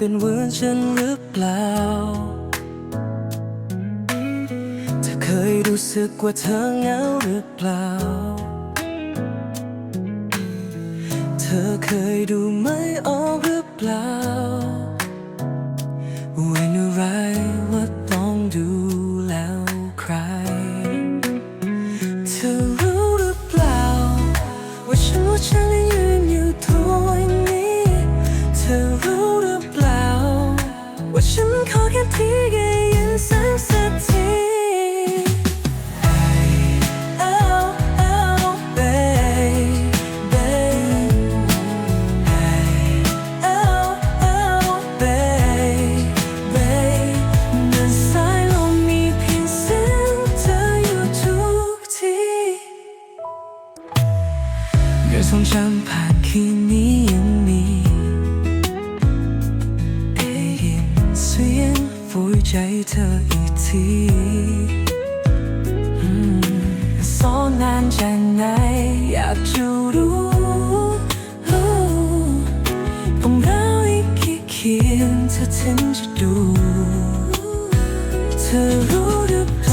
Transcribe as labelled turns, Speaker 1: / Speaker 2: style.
Speaker 1: เป็นเหมือนฉันหรือเปล่าเธอเคยรู้สึกว่าเธอเหงาหรือเปล่าเธอเคยดูไม่ออกหรือเปล่าว่าอะไรว่าต้องดูแล้วใครเธอรู้หรือเปล่าว่าฉันยังยืนอยู่ตรงนี้เธอรู้หรือเปล่าว่าฉันขอแค่เพียงได้ยินเสียงสักที ทรงจำผ่านคืนนี้ยังมีได้ยินเสียงฟูใจเธออีกทีสอนนานแค่ไหนอยากจะรู้ต้องเราอีกกี่เขียนเธอถึงจะดูเธอรู้หรือเปล่า